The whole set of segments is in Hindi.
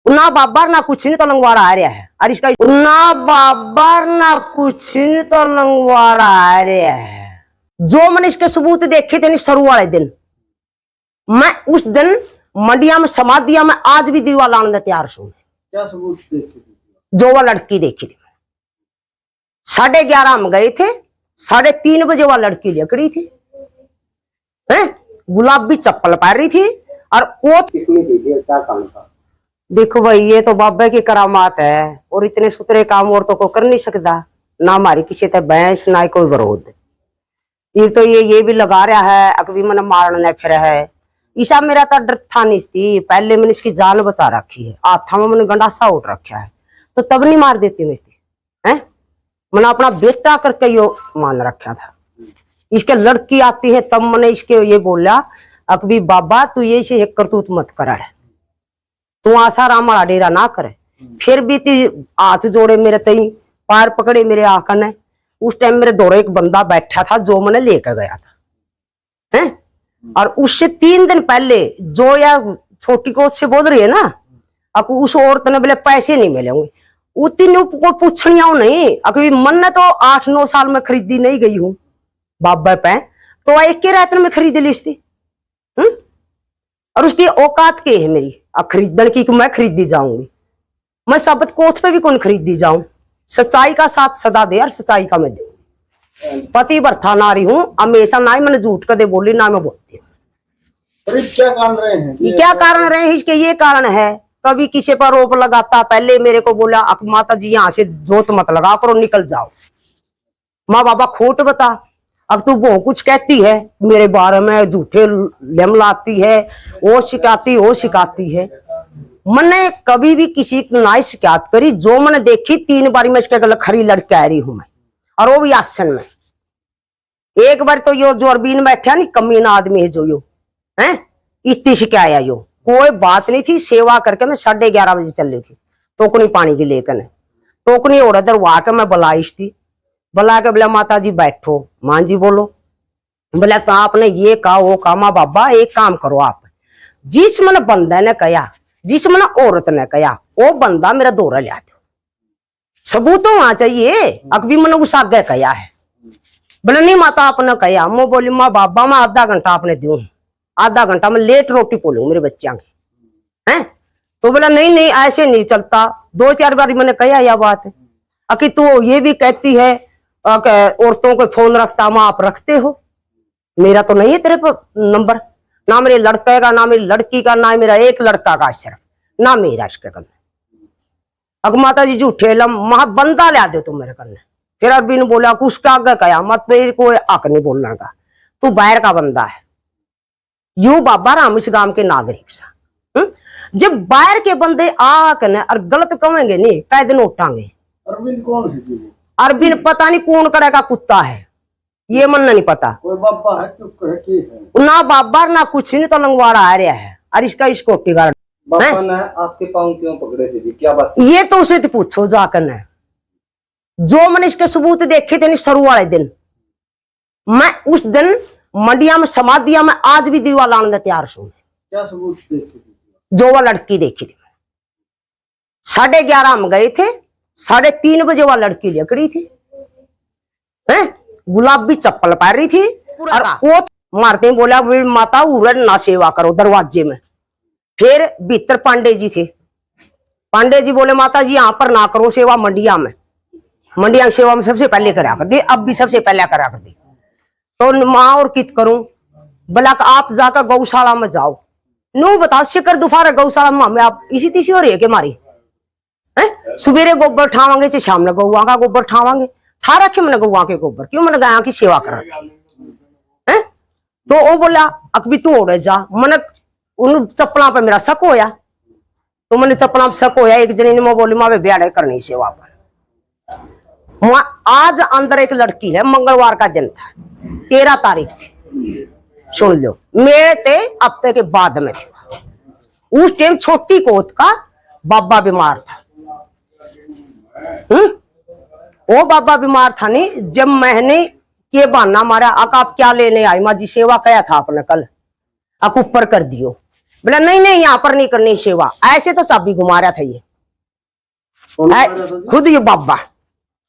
ना बाबर ना कुछ नहीं तो लंगवाड़ा आ रहा है। और इसका ना बाबर ना कुछ नहीं तो लंगवाड़ा आ रहा है। जो मैंने इसके सबूत देखे थे शुरू वाले दिन, मैं उस दिन मंडिया में समाधिया में आज भी दीवा लाने तैयार हूं। क्या सबूत देखे? जो वह लड़की देखी थी, 11:30 हम गए थे, 3:30 बजे वह लड़की लकड़ी थी, गुलाबी चप्पल पहन रही थी और कोट। किसने देखी? क्या काम था? देखो भाई, ये तो बाबा की करामात है और इतने सुतरे काम औरतों को कर नहीं सकता। ना हमारी किसी तरह बहस ना कोई विरोध। ये तो ये भी लगा रहा है अकभी मैंने मारने फिर है। ईसा मेरा तो डर था नहीं थी, पहले मैंने इसकी जान बचा रखी है, हाथा में मैंने गंडासा उठ रखा है, तो तब नहीं मार देती मैं इसकी है। मैंने अपना बेटा करके यो मान रखा था। इसके लड़की आती है तब मैंने इसके ये बोला अकभी बाबा तू ये से एक करतूत मत कर, तू आशा राम वाला डेरा ना करे। फिर भी हाथ जोड़े मेरे तई, पैर पकड़े मेरे आका ने। उस टाइम मेरे दौरे एक बंदा बैठा था जो मैंने लेकर गया था, हैं? और उससे 3 दिन पहले जो या छोटी कोच से बोल रही है ना, अब उस औरत ने बोले पैसे नहीं मिलेंगे। उतनी को पूछनिया नहीं, अभी मन ने तो 8-9 साल में खरीदी नहीं गई हूँ बाबा पे, तो एक के रात में खरीद ली थी। और उसकी औकात के है मेरी खरीदने की कि मैं खरीदी जाऊंगी। मैं साबित कोथ पे भी कौन खरीदी जाऊं। सच्चाई का साथ सदा दे और सच्चाई का मैं दे। पति बर्था नारी हूं हमेशा, ना ही मैंने झूठ कदे बोली ना मैं बोलती हूँ। क्या कारण रहे हैं? ये क्या कारण रहे हैं? इसके ये कारण है, कभी किसी पर रोप लगाता, पहले मेरे को बोला अब माता जी यहाँ से जोत मत लगा करो, निकल जाओ। माँ बाबा खोट बता, अब तू वो कुछ कहती है मेरे बारे में, झूठे लेम लाती है, वो सिखाती है। मैंने कभी भी किसी की ना शिकायत करी। जो मैंने देखी 3 बार में इसके गलत खरी लड़के आ रही हूं मैं, और वो भी आसन में। एक बार तो यो जो अरबीन बैठा नहीं कमीना आदमी है जो यो है, इतनी शिकायत आया यो, कोई बात नहीं थी। सेवा करके मैं 11:30 बजे चल रही थी टोकनी पानी की लेकर। टोकनी और इधर वहा के मैं बुलाइश थी, बुला के बोला माता जी बैठो। मां जी बोलो। बोला तो आपने ये कहा वो कहा। माँ बाबा एक काम करो, आप जिस मन बंदा ने कहा, जिस मन औरत ने कहा, वो बंदा मेरा दौरा लिया दो, सबूत तो वहां चाहिए। अकभी मैंने उस आगे कहा है। बोले नहीं माता आपने कहा। मैं बोली माँ बाबा मैं आधा घंटा आपने दू, आधा घंटा में लेट रोटी पोलू मेरे बच्चा के हैं। तो बोला नहीं ऐसे नहीं चलता। 2-4 बार मैंने कहा यह बात है। अकी तू ये भी कहती है औरतों को फोन रखता, माँ आप रखते हो, मेरा तो नहीं है तेरे पर नंबर, ना मेरे लड़के का, ना मेरी लड़की का, ना मेरा एक लड़का का सिर्फ, ना मेरा इसके करने। अब माता जी झूठे लम महा बंदा ला दे तुम मेरे करने। फिर अरबी ने बोला उसका आगे कहा मत मेरे को हक नहीं बोलने का, तू बाहर का बंदा है। यू बाबा राम इस गांव के नागरिक सा, जब बाहर के बंदे आकर और गलत कहेंगे नहीं कई दिन उठांगे। अरविंद कौन है? अरविंद पता नहीं कौन करे का कुत्ता है, ये मन नहीं पता। कोई बाबा है है? ना बाबर ना कुछ नहीं तो लंगवाड़ा आ रहा है। और इसका स्कोटी गार्ड बाबा ने आपके पांव क्यों पकड़े थे जी? क्या बात? ये तो उसे तो पूछो जाकर ने। जो मैंने इसके सबूत देखे थे शुरू वाले दिन, मैं उस दिन मंडिया में समाधिया में आज भी दीवा लाने तैयार हूं। क्या सबूत देखे? जो वह लड़की देखी थी, 11:30 हम गए थे, 3:30 बजे वह लड़की लकड़ी थी, गुलाबी चप्पल पहन रही थी और कोट मारते बोला माता उड़न ना सेवा करो दरवाजे में। फिर भीतर पांडे जी थे, पांडे जी बोले माता जी यहाँ पर ना करो सेवा, मंडिया में सेवा में सबसे पहले करा कर दी, अब भी सबसे पहले करा कर दी। तो माँ और कित करूं? बोला आप जाकर गौशाला में जाओ। नो बता शिकर दोपहर गौशाला में आप इसी तीसी हो रही है कि मारी सुबेरे गोबर ठावांगे चाहे शाम में गौआ का गोबर ठावांगे। ठा रखे मैंने गौआ के गोबर, क्यों मैंने गाया की सेवा कर रखी। तो वो बोला अकभी तू ओढ़े जा। मैंने उन चप्पलों पे मेरा शक होया, तो मैंने चप्पलों पे शक होया। एक जनी ने मैं बोली माँ ब्याह करनी सेवा पर। आज अंदर एक लड़की है, मंगलवार का दिन था, 13 तारीख थी, सुन लो मेरे ते हफ्ते के बाद में थे। उस टाइम छोटी कोत का बाबा बीमार था। वो बाबा बीमार था नहीं, जब मैंने ये बहाना मारा आप क्या लेने आई माँ जी सेवा कया था आपने कल, आप ऊपर कर दियो। बोला नहीं नहीं यहाँ पर नहीं करनी सेवा। ऐसे तो चाबी घुमा रहा था ये कौन सा रहा था जी? खुद ये बाबा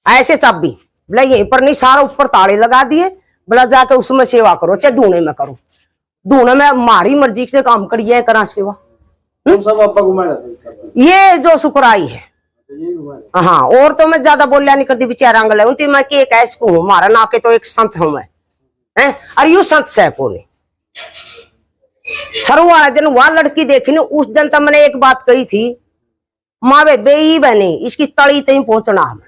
ऐसे चाबी। बोला यहीं पर नहीं, सारा ऊपर ताले लगा दिए। बोला जाके उसमें सेवा करो, चाहे धूने में करो, धूने में हमारी मर्जी से काम करिए करा सेवा। कौन सा बाबा घुमा रहा था? ये जो सुकराई है, ये घुमा रहा हाँ। और तो मैं ज्यादा बोलिया नहीं करती, बेचारा अंगल है मैं कि कैसे हूँ, हमारा ना के तो एक संत हूं मैं, हैं? और यू संत से को नहीं। सर वाले दिन वह लड़की देखी ना, उस दिन तक मैंने एक बात कही थी, माँ बेबे ही बनी इसकी तड़ी तई पहुंचना हमें।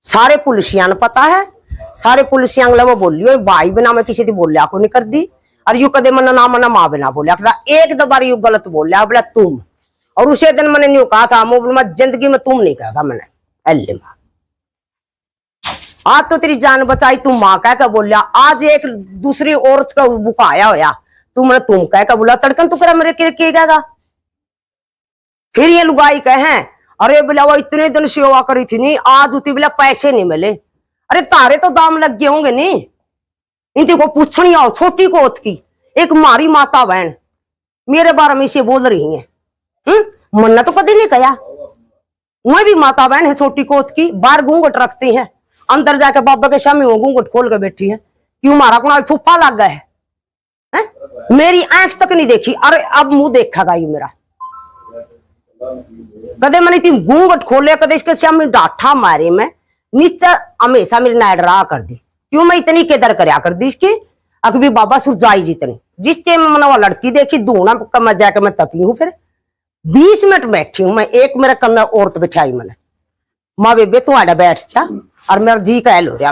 सारे पुलिसिया ने पता है, सारे पुलिसिया वो बोलियो भाई बिना मैं किसी की बोलिया को नहीं कर दी। और यू कदे मना ना मना माँ बिना बोलिया, एक दो बार यू गलत बोलिया, बोला तुम। और उसे दिन मैंने न्यू कहा था, मैं जिंदगी में तुम नहीं कहा मैंने। अल्ले माँ आज तो तेरी जान बचाई, तुम माँ कह के बोलिया। आज एक दूसरी औरत का बुकाया होया, तुमने तुम कह के बोला, तड़कन तू करा मेरे कहेगा। फिर ये लुगाई कहे अरे बोला वो इतने दिन सेवा करी थी नहीं, आज उती बोला पैसे नहीं मिले। अरे तारे तो दाम लग गए होंगे नहीं, इनकी को पूछनी आओ छोटी कोत की, एक मारी माता बहन मेरे बारे में इसे बोल रही है। मन्ना तो कभी नहीं कहा, वह भी माता बहन है छोटी कोत की, बाहर घूंघट रखती है, अंदर जाके बाबा के सामने वो घूंघट खोल के बैठी है। क्यों मारा को फुफ्फा लग गया है? मेरी आंख तक नहीं देखी, अरे अब मुंह देखेगा ये मेरा। कदे मैंने तीन घूंघट खोले, कदे इसके सामने डाठा मारे, मैं नीचे हमेशा मेरी नाइट रहा कर दी। क्यों मैं इतनी केदर करया कर दी इसकी, अकबी बाबा सुरजाई जितनी। जिस टाइम मैंने वो लड़की देखी धूना कम जाके मैं तपी हूं, फिर 20 मिनट बैठी हूं मैं, एक मेरे कन्ना औरत बिठाई मैंने, माँ बेबे तू आड़ा बैठ जा, और मेरा जी कहल हो रहा,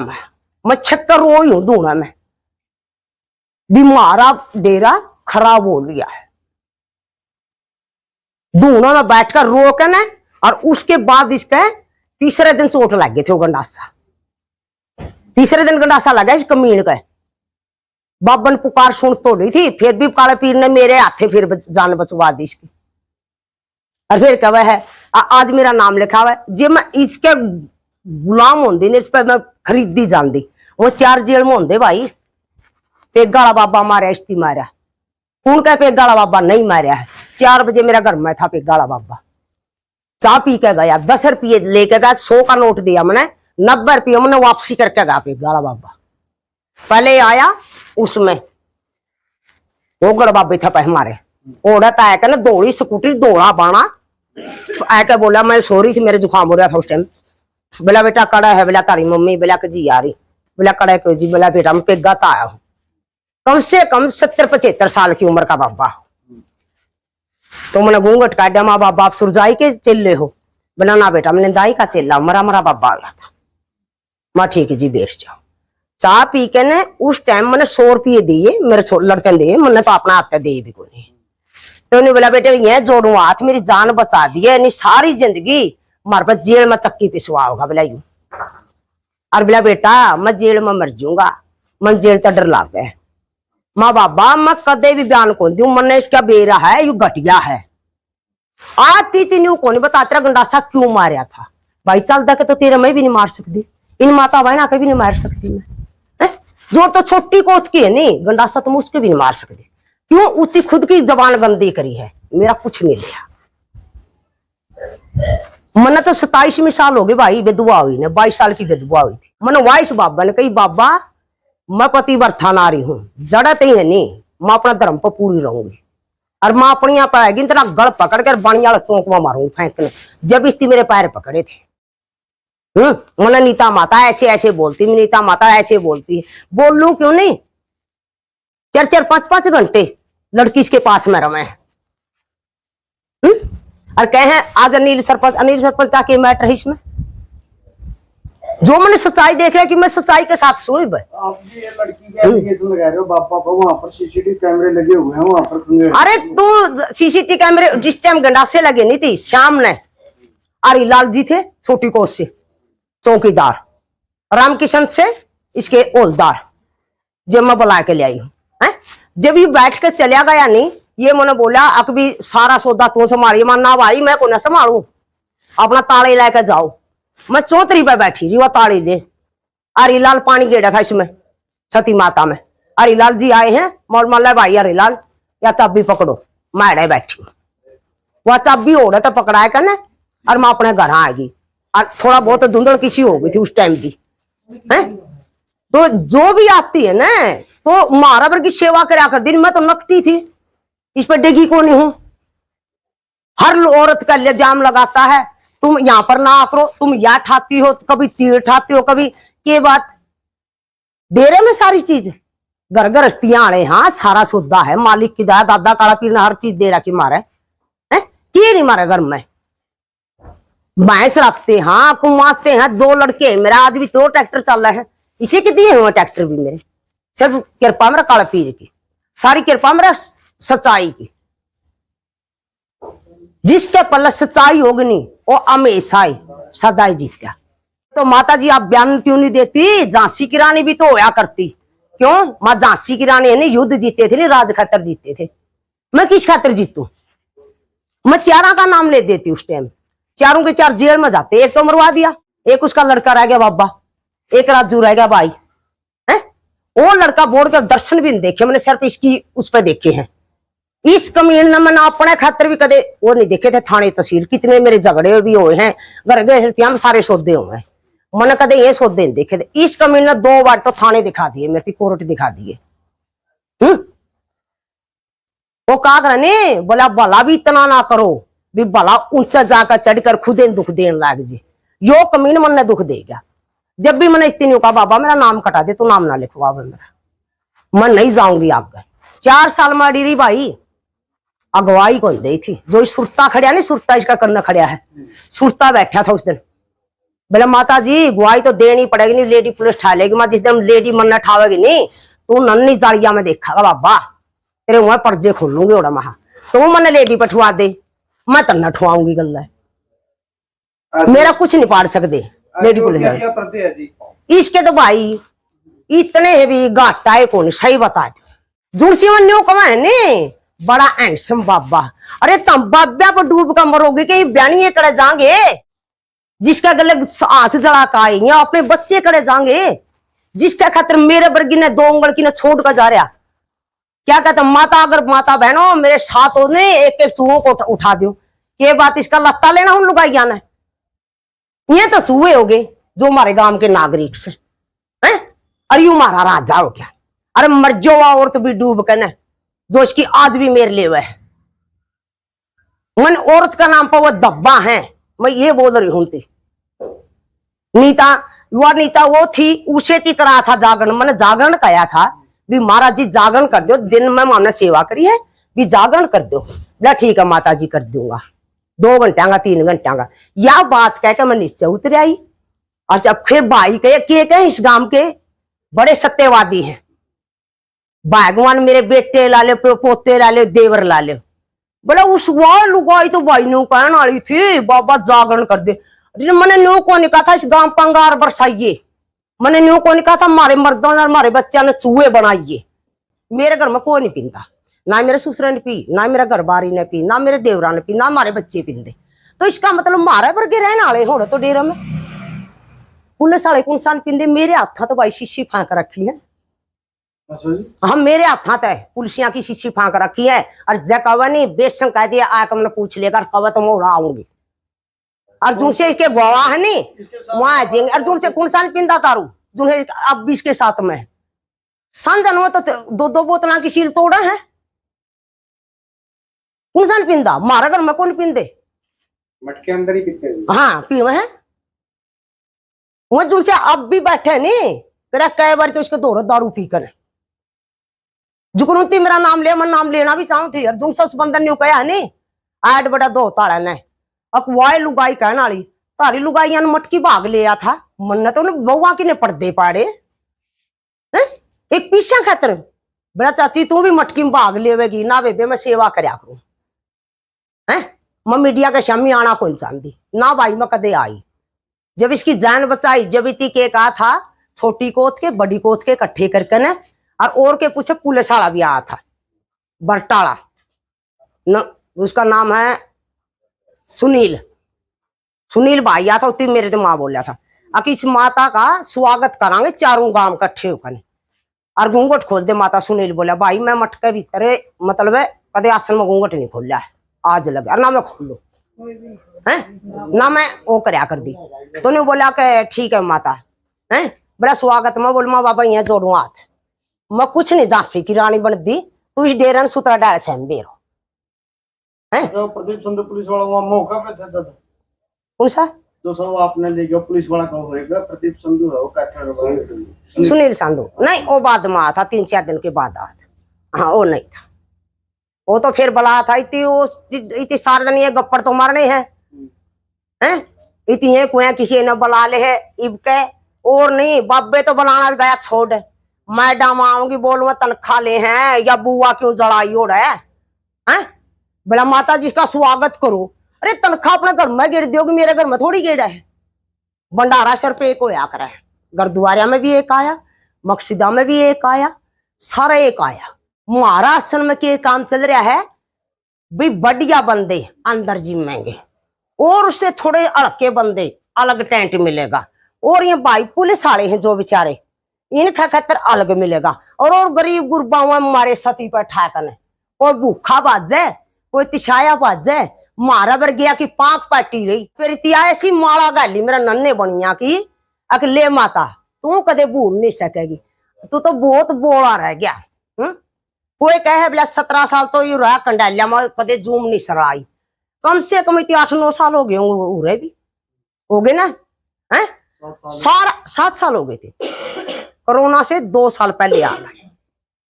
मैं छक्कर रोई हूं धूना में, बीमारा डेरा खराब हो गया है। धूना में बैठकर रो के ना, और उसके बाद इसके तीसरे दिन चोट लग गए थे वो गंडासा, तीसरे दिन गंडासा लगा इस कमीन का। बाबा ने पुकार सुन तो रही थी, फिर भी काले पीर ने मेरे हाथे फिर जान बचवा दी इसकी। और फिर कहा है आज मेरा नाम लिखा हुआ है, जे मैं इसके गुलाम होंदी ने, इस पर मैं खरीदी जाती। वो 4 जेल में होंदे भाई, पेगाला बाबा मारा इसकी मारा, कौन कह पेगाला बाबा नहीं मारा है। 4 बजे मेरा घर में था पेगाला बाबा, चाह पी के गया, 10 रुपये लेके गया, 100 का नोट दिया मैंने, 90 रुपये मैंने वापसी करके गया पेगाला बाबा। पहले आया उसमें वो गड़ बाबे था हमारे, औरत आया कहना दौड़ी स्कूटी दौड़ा बाना, आके बोला मैं सो रही थी, मेरे जुकाम हो रहा था उस टाइम। बोला बेटा कड़ा है, बोला तारी मम्मी, बोला कि जी आ रही, बोला कड़ा क्यों जी, बोला बेटा मैं पेगा तो आया हूं, कम से कम 70-75 साल की उम्र का बाबा। तो मैंने घूंघट काटा, माँ बाबा आप सुरजाई के चेले हो? बोला ना बेटा मैंने दाई का चेला, मरा मरा बाबा आ था। माँ ठीक है जी बैठ जाओ। चाह पी के ने उस टाइम मैंने 100 रुपये दिए, मेरे लड़के ने दिए, मैंने तो अपना हाथ दे भी को नहीं। तो उन्हें बोला बेटे ये जोड़ू हाथ, मेरी जान बचा दी है, नहीं सारी जिंदगी मारे पास जेल में चक्की पिसवा होगा बोला यूं। और बोला बेटा मैं जेल में मर जाऊंगा, मन जेल तो डर लग गया। माँ बाबा मैं कदे भी बयान को दू, मन इसका बेरा है यू घटिया है, आती तीन को नहीं बता तेरा गंडासा क्यों मारा था। भाई चलता के तो तेरा मैं भी नहीं मार सकती, इन माता बहन आके भी नहीं मार सकती मैं, जो तो छोटी कोत की है नहीं, गंडासा तुम उसके भी नहीं मार सकते। क्यों? उतनी खुद की जबान गंदी करी है, मेरा कुछ नहीं लिया। मैंने तो 27वीं साल हो गई भाई विधवा हुई ने, 22 साल की विधवा हुई थी। मैंने वाइस बाबा ने कही बाबा मैं पतिव्रता नारी हूं, जड़त ही है नहीं, मैं अपना धर्म पर पूरी रहूंगी, और माँ अपनी यहाँ पर आएगी तेरा गल पकड़ कर बाणी वाला चौक में मारूंगी फेंकने। जब इसकी मेरे पैर पकड़े थे, मैंने नीता माता ऐसे ऐसे बोलती, नीता माता ऐसे बोलती, बोल लू क्यों नहीं? 4-4, 5-5 घंटे लड़की इसके पास में रमे, और कहे आज अनिल सरपंच का क्या मैटर है इसमें? जो मैंने सच्चाई देख रहा कि मैं सच्चाई के साथ सोई भाई। आप भी ये लड़की के एप्लीकेशन लगा रहे हो बापा को, वहां पर सीसीटीवी कैमरे लगे हुए हैं वहां पर। अरे तू सीसीटीवी कैमरे जिस टाइम गंडासे लगे नहीं थी शाम ने, अरे लाल जी थे छोटी कोस से चौकीदार, रामकिशन से इसके ओलदार, जब मैं बुला के ले आई हूं। जब ये बैठ के चलिया गया नहीं, ये मैंने बोला अकबी सारा सौदा तू संभालिए, माना भाई मैं को ना संभालू, अपना ताले लेके जाओ। मैं चौधरी पे बैठी रही, वो ताली ले, हरिलाल लाल पानी गेड़ा था इसमें सती माता में। हरिलाल जी आए हैं, मोर माला भाई हरिलाल या चाबी पकड़ो, मैं अड़े बैठी हूँ। वह चाबी ओढ़े तो पकड़ाए करना और मैं अपने घर आएगी। और थोड़ा बहुत धुंधल किसी हो गई थी उस टाइम की है। तो जो भी आती है ना तो मारा भर की सेवा करा कर दी। मैं तो नकटी थी, इस पर डेगी को नहीं हूं। हर औरत का इल्जाम लगाता है तुम यहां पर ना करो, तुम या ठाती हो, कभी तीर ठाती हो, कभी के बात डेरे में सारी चीज घर गृहस्थियां आने। हाँ सारा सौदा है, मालिक की दया, दादा काला पीर ने हर चीज दे रखी मारे है। किए नहीं मारे घर में भैंस रखते, हाँ कुमाते हैं। 2 लड़के हैं मेरा, आज भी 2 ट्रैक्टर चल रहे हैं। इसी के दिए हुए ट्रैक्टर भी मेरे, सिर्फ कृपा मेरा काला पीर की, सारी कृपा मेरा सच्चाई की। जिसके पल्ले सच्चाई होगी नहीं वो हमेशा ही सदा ही जीता। तो माता जी आप बयान क्यों नहीं देती? झांसी की रानी भी तो होया करती। क्यों? मां झांसी की रानी ने युद्ध जीते थे, नहीं राज खातर जीते थे। मैं किस खातर जीतू? मैं 4 का नाम ले देती उस टाइम। 4 के 4 जेल में जाते। एक तो मरवा दिया, एक उसका लड़का रह गया बाबा, एक राजू रह गया भाई है। वो लड़का बोर्ड के दर्शन भी नहीं देखे मैंने, सिर्फ इसकी उस पर देखे हैं। इस कमीन ने मैंने अपने खातर भी कदे वो नहीं देखे थे। थाने तहसील कितने मेरे झगड़े भी हुए हैं, घर गए सारे सौदे हुए हैं, मैंने कदे ये सौदे नहीं देखे थे। इस कमीन ने 2 बार तो थाने दिखा दिए, मेरी कोर्ट दिखा दिए। वो कहा करने बोला भला भी इतना ना करो भी भला ऊंचा जाकर चढ़कर खुदे दुख देने लाग जी। यो कमीन मन ने दुख देगा। जब भी मैंने इतनी कहा बाबा मेरा नाम कटा दे, तू नाम ना लिखवा मेरा, मैं नहीं जाऊंगी आगे। 4 साल में अड़ी भाई अगवाई कौन दी थी? जो सुरता खड़िया नहीं, सुरता इसका करना खड़िया है, सुरता बैठा था उस दिन। बोले माता जी गुआई तो देनी पड़ेगी, नहीं लेडी पुलिस ठा लेगी। मैं जिस दिन लेडी मन ठावेगी नहीं तू नन्नी जाड़िया में देखागा बाबा, तेरे वहां पर्जे खोलूंगी ओड़ा महा। तो मन लेडी पठवा दे, मैं तो न ठुआऊंगी गल है। मेरा कुछ नहीं पाड़ सकते लेडी पुलिस वाले। इसके तो भाई इतने भी घाटा है कौन सही बता। जुड़सी मन न्यू कमा है ने बड़ा हैंडसम बाबा। अरे तुम बाबा पर डूब कर मरोगे कि ब्यानी करे जाएंगे? जिसका गले हाथ जड़ा का आएंगे अपने बच्चे करे जाएंगे, जिसका खातर मेरे वर्गी ने 2 उंगल की ने छोड़ कर जा रहा। क्या कहते माता, अगर माता बहनों मेरे साथ हो ने एक चूहों को उठा दो। ये बात इसका लत्ता लेना उन लुगाइया ने। ये तो चूहे हो गए जो हमारे गांव के नागरिक से हैं। अरे यू हमारा राजा हो गया। अरे मर जो औरत भी डूब कर न, जो इसकी आज भी मेरे लिए है। मन औरत का नाम पर वो दब्बा है, मैं ये बोल रही हूं। नीता युवा नीता वो थी, उसे की करा था जागरण। मैंने जागरण कहा था भी महाराज जी जागरण कर दो, दिन में हमने सेवा करी है भी जागरण कर दो। बोला ठीक है माता जी कर दूंगा, 2 घंटा का 3 घंटा का। यह बात कह के मैं नीचे उतर आई। और जब फिर भाई के इस गांव के बड़े सत्यवादी हैं, भगवान मेरे बेटे ला ले, पोते ला ले, देवर ला ले। बोला उस लुगाई तो भाई न्यू कहने वाली थी बाबा जागरण कर दे। मैंने न्यू को नहीं कहा था इस गांव पंगार बरसाइए, मैंने न्यू को नहीं कहा था हमारे मर्दों ने हमारे बच्चों ने चूहे बनाइए। मेरे घर में कोई नहीं पीता, ना मेरे ससुर ने पी, ना मेरा घर बारी ने पी, ना मेरे देवरा ने पी, ना हमारे बच्चे पींदे। तो इसका मतलब मारे वर्गे रहने वाले हो तो डेरा में पुलिस वाले कौन सान पींदे। मेरे हाथा तो भाई शीशी फांक रखी है। हाँ मेरे हाथा तो पुलिसिया की शीशी फांक रखी है। और जगह नहीं बेसन कह दिया आकर मैंने पूछ लेगा कब तो मैं उड़ा आऊंगी। अर्जुन से के गवाह है नहीं वहां आ जाएंगे। अर्जुन से कौन सान पिंदा तारू जो है अब 20 के साथ में समझन हो तो 2 बोतल की सील तोड़ा है। कौन सान पिंदा मारा घर में कौन पिंदे मटके अंदर ही पीते हैं। हाँ पीवे हैं वहां जुन से अब भी बैठे नहीं तेरा कई बार तो उसके दौर दारू पी कर जुकरूती मेरा नाम लिया। मैं नाम लेना भी चाहूं थी। अर्जुन से उस बंदर ने कहा नहीं आठ बड़ा 2 ताड़ा ने अकवाई लुगाई कहने वाली तारी लुगाइया ने मटकी भाग लिया था। मन तो बहुआ की ने पर्दे पाड़े एक पीछा खातर। बड़ा चाची तू भी मटकी में भाग लेवेगी ना बेबे मैं सेवा करया करूं है। मैं मीडिया के शामी आना कौन चाहती ना भाई मैं कदे आई। जब इसकी जान बचाई जब इतनी के कहा था छोटी कोत के बड़ी कोत के इकट्ठे करके न और के पूछे पुलिस वाला भी आया था बरटाला न, उसका नाम है सुनील। सुनील भाई आया था उतनी मेरे तो माँ बोलिया था कि इस माता का स्वागत करांगे 4 गांव इकट्ठे होकर। और घूंघट खोल दे। माता सुनील बोला भाई मैं मटके भीतर मतलब कदे आसन में घूंघट नहीं खोल आज लगे ना मैं खोलू है ना मैं वो करया कर दी। तो ने बोला कि ठीक है माता है बड़ा स्वागत। मैं बोल माँ बाबा यहाँ जोड़ू हाथ। मैं कुछ नहीं झांसी की रानी बन दी तू इस डेरन सुतरा डाल से बेरो है। तो प्रदीप संधू पुलिस वाला वहाँ मौका पे था तब। कौन सा तो सब आपने ले गया पुलिस वाला कौन होएगा? प्रदीप संधू है वो कहते हैं। सुनील संधू नहीं वो बाद में आया था 3-4 दिन के बाद आया था। हाँ वो नहीं था वो तो फिर बुलाया था इतनी सारे दिन ये गप्पर तो मारने हैं हैं इतनी कुएं किसी ने बुला ले है इब के और नहीं बाबे तो बुलाना गया छोड़ मैडम आऊंगी बोलूंगा तनख्वाह ले हैं या बुआ क्यों जड़ाई हो रहा है बोला माता जी का स्वागत करो। अरे तनख्वाह अपने घर में गिर दोगी मेरे घर में थोड़ी गेड़ा है। भंडारा सर पे एक होया करा है गुरुद्वारा में भी एक आया मकसिदा में भी एक आया सारा एक आया। महाराष्ट्र में के काम चल रहा है भाई बढ़िया बंदे अंदर जिमेंगे और उससे थोड़े हल्के बंदे अलग टेंट मिलेगा और ये भाई पुलिस वाले हैं जो बेचारे इनका खतर अलग मिलेगा और गरीब गुरबाओं हमारे सती पर ठाकन है कोई भूखा बाज जाए कोई तिछाया बाज जाए मारा बर गया की पाक पाटी रही फिर इतिया ऐसी माला गाली मेरा नन्हे बनिया की अक ले माता तू कदे भूल नहीं सकेगी तू तो बहुत बोला रह गया। कोई कहे बोला 17 साल तो यू रहा कंडालिया में कदे जूम नहीं सराई कम से कम 8-9 साल हो गए होंगे भी हो गए ना है 7 साल हो गए थे। कोरोना से 2 साल पहले आ गए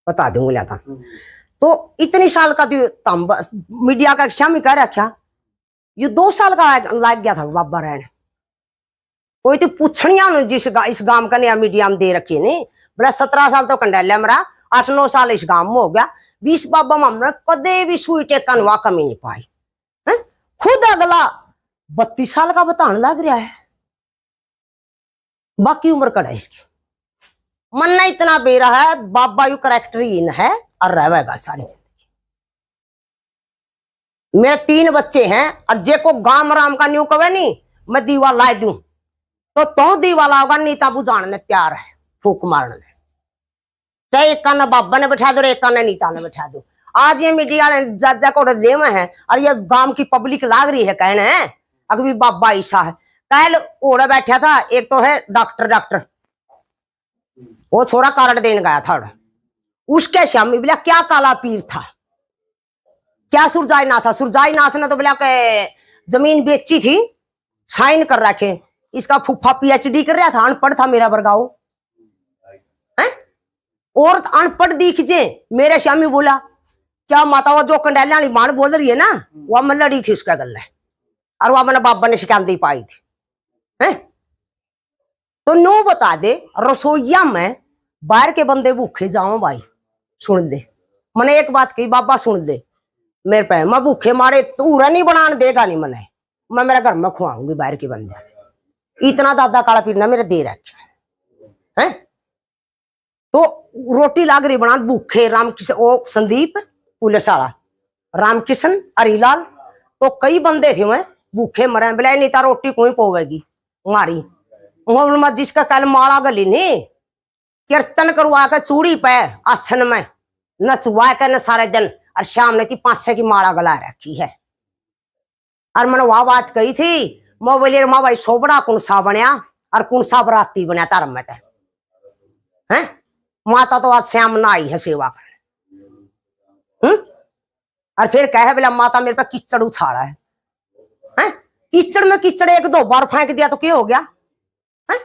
बता दूंगा था। तो इतनी साल का तो मीडिया का क्षमा कह रखा ये 2 साल का लाग गया था बाबा रहने कोई तो पूछनिया जिस इस गांव का नया मीडिया में दे रखी नहीं बड़ा 17 साल तो कंडालिया मरा 8-9 साल इस गांव में हो गया 20 बाबा में कदे भी सुई टेकन वह कमी नहीं पाई है? खुद अगला 32 साल का बताने लग रहा है बाकी उम्र कड़ा इसकी मन इतना बेरा है बाबा यू करेक्टरीन है और रहेगा सारी जिंदगी। मेरे 3 बच्चे हैं और जे को गांव राम का न्यू कवे नहीं मैं दीवा ला दूं तो दीवा लाओगा नीता बुझाने तैयार है फूक मारने चाहे एक कान बाबा ने बैठा दो एक कान नीता ने बैठा दो। आज ये मीडिया जा को देव है और ये गांव की पब्लिक लाग रही है कहने है अभी बाबा ईसा है कल ओढ़े बैठा था एक तो है डॉक्टर वो छोरा कार्ड देने गया था उसके श्यामी बोला क्या काला पीर था क्या सुरजाई नाथ था। सुरजाई नाथ ने तो बोला के जमीन बेची थी साइन कर रखे इसका फूफा PhD कर रहा था अनपढ़ था मेरा बरगाओ है और अनपढ़ दीखिए मेरे श्यामी बोला क्या माता वो जो कंडैलिया वाली मां बोल रही है ना वह मैं लड़ी थी उसका गल है और वह मैंने बाबा ने शिकायत पाई थी है? तो नो बता दे रसोईया में बाहर के बंदे भूखे जाओ भाई सुन दे मैंने एक बात कही बाबा सुन दे मेरे पे मैं भूखे मारे तूरा नहीं बनाने देगा नहीं मैंने मैं मेरे घर में खुआऊंगी बाहर के बंदे इतना दादा काला पीना मेरे दे रखा है। तो रोटी लाग रही बना भूखे रामकिशन वो संदीप पुलिस वाला रामकिशन हरीलाल तो कई बंदे थे मैं भूखे मरे बोला नहीं तो रोटी कोई पोवेगी मारी जिसका कल माला गली ने कीर्तन करवा कर चूड़ी पे आसन में नचवा कर न सारे दिन और शाम ने 500 की माला गला रखी है और मैंने वह बात कही थी मैं बोली माँ भाई सोबड़ा कुंसा बनया और कुंसा बराती बनया धर्म में है माता तो आज श्याम ना आई है सेवा कर और फिर कहे बोला माता मेरे पे कीचड़ उछाड़ा है? कीचड़ में कीचड़ 1-2 बार फेंक दिया तो क्या हो गया है?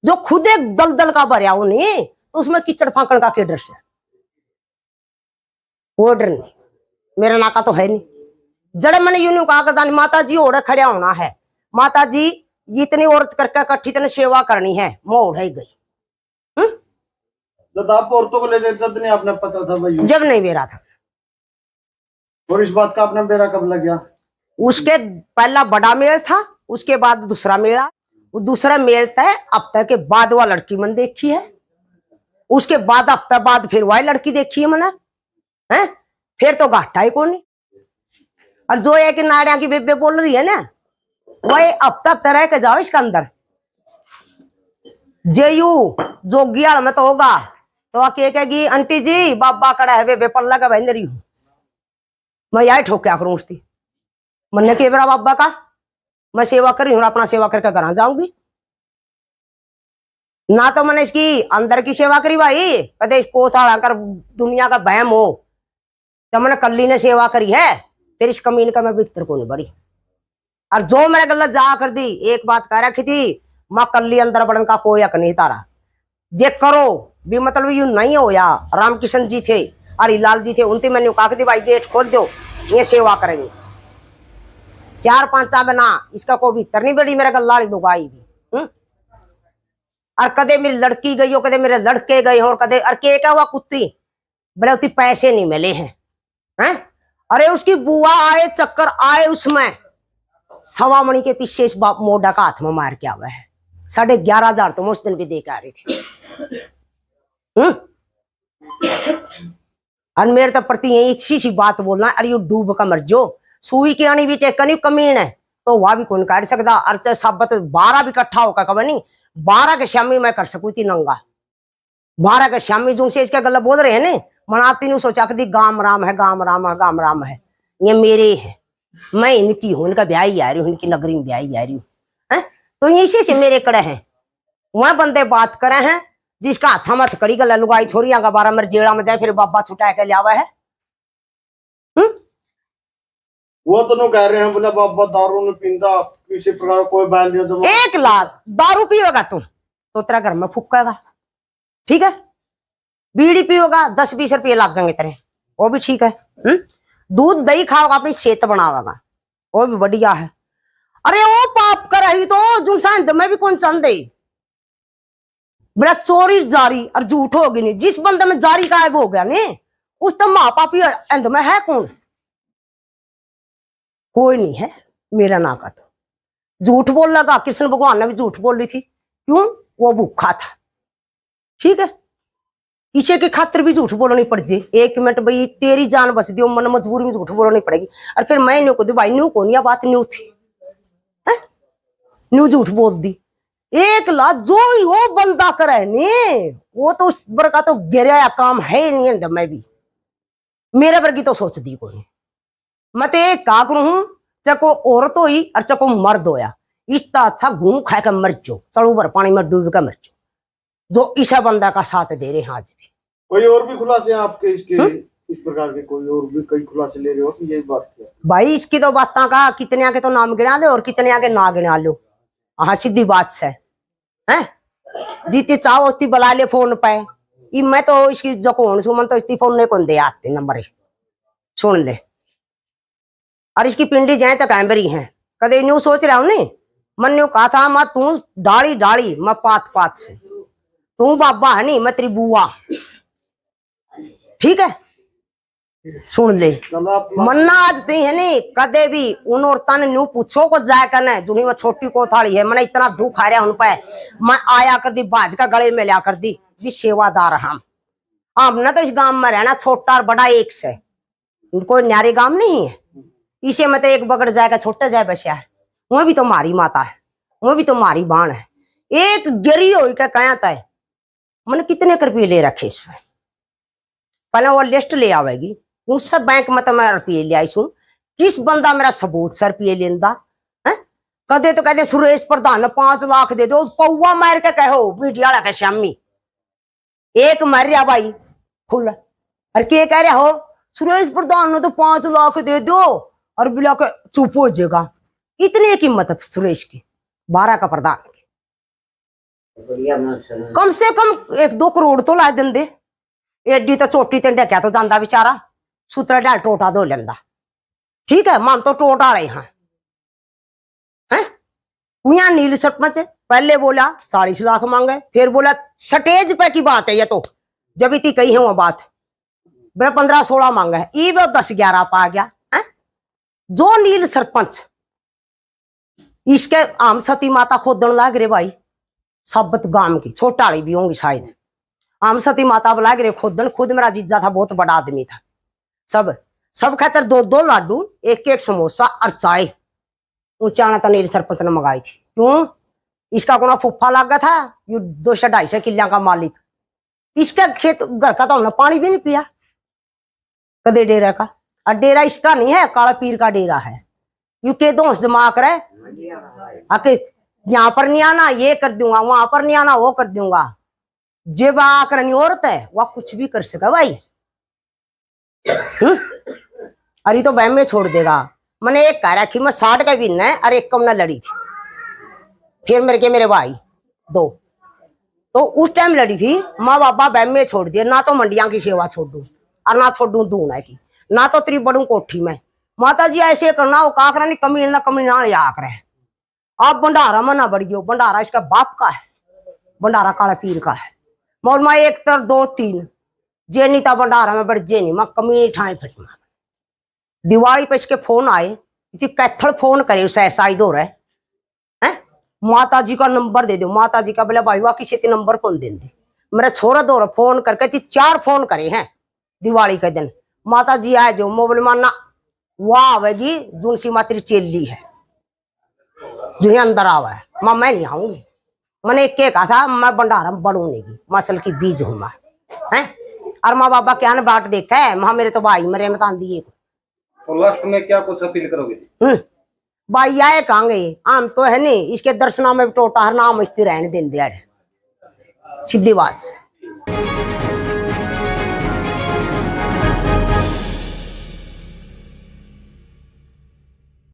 जो खुद एक दलदल का भरया हो नहीं तो उसमें कीचड़ फांकण का क्या डर से वो डर नहीं मेरा नाका तो है नहीं। जड़ मैंने यूं कहा करता माता जी ओढ़ खड़ा होना है माता जी इतनी औरत करके इकट्ठी इतनी सेवा करनी है मैं ओढ़ गई। जब आप औरतों को ले जाते जब नहीं आपने पता था भाई जब नहीं बेरा था और इस बात का आपने बेरा कब लग गया? उसके पहला बड़ा मेल था उसके बाद दूसरा मेला वो दूसरा मेल तय हफ्ते के बाद वह लड़की मैंने देखी है उसके बाद हफ्ते बाद फिर वही लड़की देखी है मैंने है फिर तो घाटा ही कौन। और जो एक नाड़िया की बेबे बोल रही है ना वही हफ्ता रह के जाओ इसके अंदर जेयू जोगियाल में तो होगा तो आके कहेगी आंटी जी बाबा कड़ा है वे पल्ला का बहन रही हूं मैं यही ठोक क्या करूं उसकी मन के बेरा बाबा का मैं सेवा कर रही हूं अपना सेवा करके घर जाऊंगी ना तो मैंने इसकी अंदर की सेवा करी भाई कदे इसको कर दुनिया का बहम हो तो मैंने कल्ली ने सेवा करी है फिर इस कमीन का मैं भीतर को नहीं बड़ी और जो मेरे गलत जा कर दी एक बात कह रखी थी मां कल्ली अंदर बढ़ने का कोई हक नहीं तारा जे करो भी मतलब यू नहीं हो या रामकिशन जी थे हरिलाल जी थे उनसे मैंने कहा कि भाई गेट खोल दो ये सेवा करेंगे 4-5 में ना इसका कोई भीतर नहीं बड़ी मेरे गल्ला दुगाई भी और कदे मेरी लड़की गई हो कदे मेरे लड़के गए हो और कदे और के क्या हुआ कुत्ती बोले उतनी पैसे नहीं मिले हैं अरे उसकी बुआ आए चक्कर आए उसमें 1.25 मणि के पीछे इस मोडा का हाथ में मार के आवा है 11,500 तो मैं उस दिन भी दे के आ रही थी और मेरे तो प्रति यही अच्छी सी बात बोलना अरे यू डूब का मर जो सुई की आनी भी टेकनी कमीन है तो वह भी कौन काट सकता और सब 12 भी इकट्ठा होकर कब नहीं 12 के शामी मैं कर सकू थी नंगा 12 के शामी जो से इसका गला बोल रहे हैं ना मनाती नहीं सोचा कि गाम राम है गाम राम है गाम राम है ये मेरे है मैं इनकी हूं इनका ब्याह ही आ रही हूँ इनकी नगरी में ब्याह ही आ रही हूँ तो इसी से मेरे कड़े हैं वह बंदे बात करे हैं जिसका हाथा मत कड़ी गला लुगाई छोरिया का 12 मर जेड़ा में जाए फिर बाबा छुटा के लिया है वो तो नो कह रहे हैं बोला बाबा दारू नहीं पींदा किसी प्रकार कोई बैल नहीं तो 1 लाख दारू पिएगा तुम तो तेरा घर में फूकेगा ठीक है बीड़ी पियोगा 10-20 रुपये लगेंगे तेरे वो भी ठीक है दूध दही खाओगा अपनी सेहत बनावेगा वो भी बढ़िया है अरे वो पाप कर रही तो जुमसान में भी कौन चंदे बड़ा चोरी जारी और झूठ होगी नहीं जिस बंदे में जारी गायब हो गया ने उस तो माँ पापी अंध में है कौन कोई नहीं है मेरा ना का तो झूठ बोल लगा कृष्ण भगवान ने भी झूठ बोल रही थी क्यों वो भूखा था ठीक है किसी के खातिर भी झूठ बोलनी पड़ जाए 1 मिनट भाई तेरी जान बच दी मन मजबूरी में झूठ बोलनी पड़ेगी और फिर मैं न्यू को दी भाई न्यू को नहीं बात न्यू थी न्यू झूठ बोल दी 1 लाख जो ही वो बंदा करे ने वो तो उस बर का तो गिरा काम है नहीं अंदर मैं भी मेरे वर्गी तो सोच दी कोई मैं तो एक का करूं चको औरत हुई और चको मर्द होया इसका अच्छा घूम खा कर मर जाओ चलो भर पानी में डूब कर मर जाओ जो ईसा बंदा का साथ दे रहे हैं आज भी कोई और भी खुलासे आपके इसके इस प्रकार के कोई और भी कई खुलासे ले रहे हो कि यही बात है भाई इसकी तो बात का कितने आके तो नाम गिना दो और कितने आके ना गिना लो हाँ सीधी बात से है जीती चाहो उतनी बुला ले फोन पे मैं तो इसकी जो कौन सुमन तो इसकी फोन नहीं कौन दे आते नंबर सुन ले और इसकी पिंडी जाए तो कैमरी है कदे न्यू सोच रहा हूं नहीं मन ने कहा था मैं तू डाली डाली मैं पात पात से तू बाबा है नहीं मैं तेरी बुआ ठीक है सुन ले मन्ना आज दी है नहीं कदे भी उन औरता ने न्यू पूछो को जाए करना जुनी वो छोटी कोथाली है मैंने इतना दुख आ रहा उन पे मैं आया कर दी बाज का गले में लिया कर दी भी सेवादार हमने तो इस गांव में रहना छोटा और बड़ा एक से कोई न्यारे गांव नहीं है इसे मतलब एक बगड़ जाएगा छोटा जाए बसिया है वह भी तो मारी माता है वह भी तो मारी बाण है एक गिरी हो क्या तय मैंने कितने रुपये ले रखे इसमें पहले वो लिस्ट ले आवेगी उस सब बैंक में तो मैं रुपये ले आई सुन किस बंदा मेरा सबूत सर रुपये लेंदा है कदे तो कहते सुरेश प्रधान ने 5 लाख दे दो पौवा मार के कहो मीडिया वाला के शामी एक मर रहा भाई खुल और के कह रहा हो सुरेश प्रधान ने तो 5 लाख दे दो और बिला के चुप हो जाएगा इतनी कीमत है सुरेश की 12 का प्रधान की कम से कम 1-2 करोड़ तो ला देंदे एडी तो चोटी ते क्या तो जाता बेचारा सूत्र डाल टोटा दो लेंदा ठीक है मन तो टोटा रहे हैं नील सरपंच पहले बोला 40 लाख मांगे फिर बोला स्टेज पे की बात है ये तो जब इतनी कही है वो बात बड़ा 15-16 मांगा है ये 10-11 पा गया है जो नील सरपंच इसके आम सती माता खोदन लग रहे भाई सबत गांव की छोटाड़ी भी होंगी शायद आम सती माता बुला रहे खोदन खुद मेरा जीजा था बहुत बड़ा आदमी था सब खातर 2-2 लाडू 1-1 समोसा और चाय ऊंचा तो नील सरपंच ने मंगाई थी क्यों इसका कोना फुफा लग गया था यू 200-250 किलिया का मालिक इसका खेत घर का तो हमने पानी भी नहीं पिया कदे डेरा का। और डेरा इसका नहीं है, काला पीर का डेरा है। यू के दोस्त जमा करे आके यहाँ पर नहीं आना ये कर दूंगा, वहां पर नहीं आना वो कर दूंगा। जब आकर नहीं औरत है वह कुछ भी कर सका भाई। अरे तो बहन में छोड़ देगा। मैंने एक कह रखी मैं 60 का भी न और एक कम न लड़ी थी। फिर मेरे भाई दो तो उस टाइम लड़ी थी। माँ बाबा बहन में छोड़ दिए, ना तो मंडिया की सेवा छोड़ दूं और ना छोड़ू दूना की, ना तो तेरी बड़ू कोठी में। माता जी ऐसे करना वो काकरा नहीं कमी ना या करे। आप भंडारा मना बढ़ियो, भंडारा इसका बाप का है, भंडारा काला पीर का है। मोल माँ एक तर 2 3 जे नहीं था भंडारा में बढ़ जे नहीं मैं कमी ठाई फट। दिवाली पे इसके फोन आए, कैथल फोन करे उसे ऐसा ही दो रहे हैं। माता जी का नंबर दे दो, माता जी का बोला भाई वाह किसी के नंबर कौन दे दे। मेरा छोरा दो रहा फोन करके 4 फोन करे हैं दिवाली के दिन। माता जी आए जो मोबाइल मानना वाह आवेगी जुन सी मात्री चेली है जो अंदर आवा है। माँ मैं नहीं आऊंगी, मैंने एक कहा था मैं भंडारा में बढ़ू नहीं मसल की बीज हूं मैं है। और माँ बाबा क्या ने बाट देखा है वहां मेरे तो भाई मरे मत दिए। तो लास्ट में क्या कुछ अपील करोगे? भाई आए कहेंगे आम तो है नहीं इसके दर्शना में टोटा हर नाम स्थिर रहने दें दिया सीधी बात।